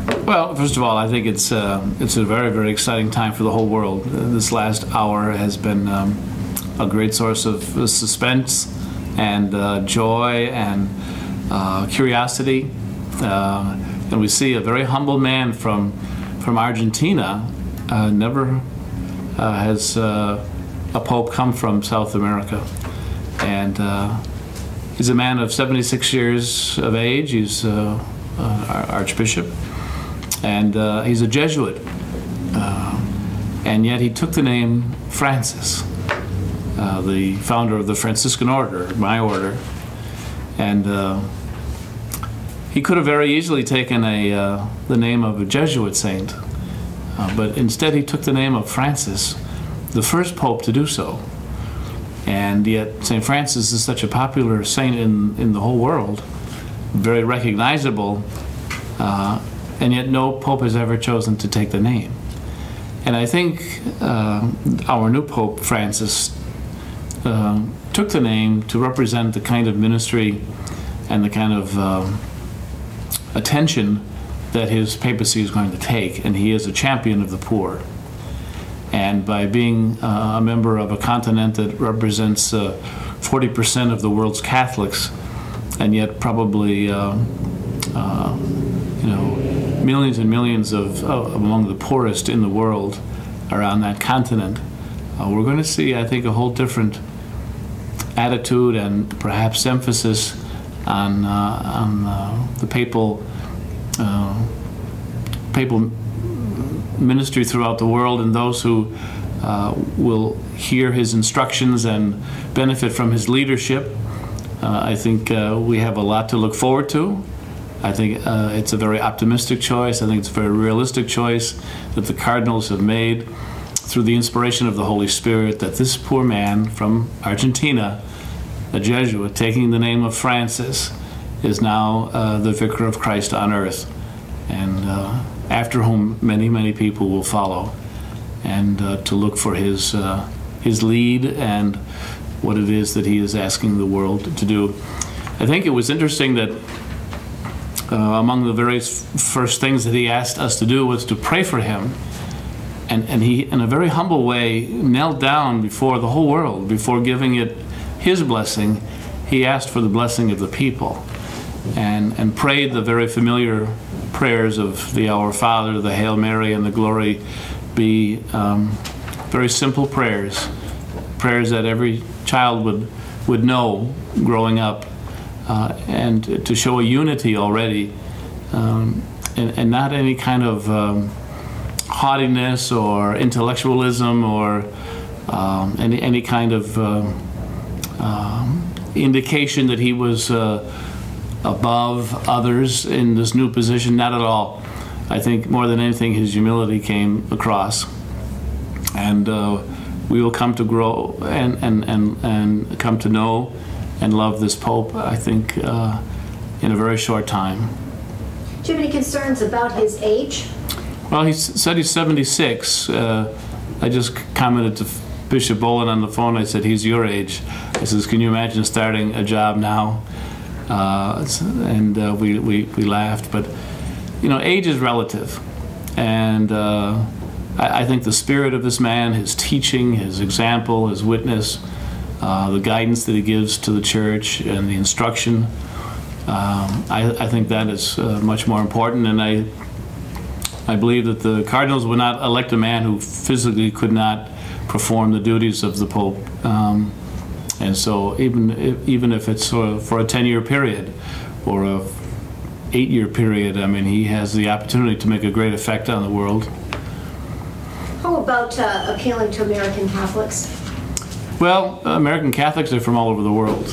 Well, first of all, I think it's a very, very exciting time for the whole world. This last hour has been a great source of suspense and joy and curiosity. And we see a very humble man from Argentina. Never has a pope come from South America. And he's a man of 76 years of age. He's Archbishop. And he's a Jesuit. And yet he took the name Francis, the founder of the Franciscan order, my order. And he could have very easily taken the name of a Jesuit saint. But instead he took the name of Francis, the first pope to do so. And yet St. Francis is such a popular saint in the whole world, very recognizable, and yet no pope has ever chosen to take the name. And I think our new Pope Francis took the name to represent the kind of ministry and the kind of attention that his papacy is going to take, and he is a champion of the poor. And by being a member of a continent that represents 40% of the world's Catholics, and yet probably millions and millions of among the poorest in the world are on that continent, we're going to see, I think, a whole different attitude and perhaps emphasis on the papal ministry throughout the world, and those who will hear his instructions and benefit from his leadership. I think we have a lot to look forward to. I think it's a very optimistic choice. I think it's a very realistic choice that the Cardinals have made through the inspiration of the Holy Spirit, that this poor man from Argentina, a Jesuit, taking the name of Francis, is now the vicar of Christ on earth, and after whom many, many people will follow, and to look for his lead and what it is that he is asking the world to do. I think it was interesting that among the very first things that he asked us to do was to pray for him, and he, in a very humble way, knelt down before the whole world. Before giving it his blessing, he asked for the blessing of the people, and prayed the very familiar prayers of the Our Father, the Hail Mary, and the Glory Be. Very simple prayers that every child would know growing up, and to show a unity already, and not any kind of haughtiness or intellectualism or any kind of indication that he was above others in this new position. Not at all. I think more than anything his humility came across, and we will come to grow and come to know and love this Pope, I think, in a very short time. Do you have any concerns about his age? Well, he said he's 76. I just commented to Bishop Bolin on the phone. I said, he's your age. I says, can you imagine starting a job now? And we laughed. But, age is relative. And I think the spirit of this man, his teaching, his example, his witness, the guidance that he gives to the church and the instruction, I think that is much more important. And I believe that the Cardinals would not elect a man who physically could not perform the duties of the Pope. And so even if it's for a 10-year period or a 8-year period, I mean, he has the opportunity to make a great effect on the world. How about appealing to American Catholics? Well, American Catholics are from all over the world,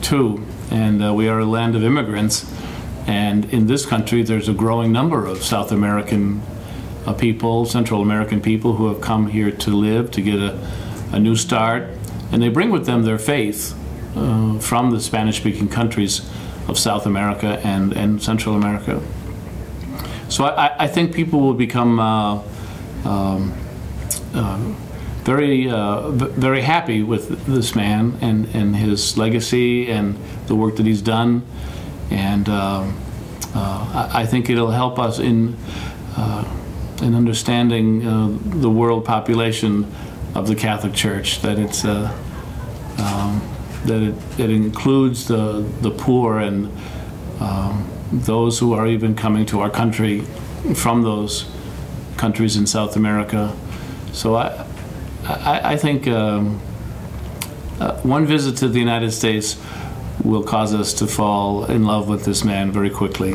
too, and we are a land of immigrants. And in this country, there's a growing number of South American people, Central American people who have come here to live, to get a new start. And they bring with them their faith from the Spanish-speaking countries of South America and Central America. So I think people will become very happy with this man and his legacy and the work that he's done. And I think it'll help us in understanding the world population of the Catholic Church, that it's that it includes the poor and those who are even coming to our country from those countries in South America. So I think one visit to the United States will cause us to fall in love with this man very quickly.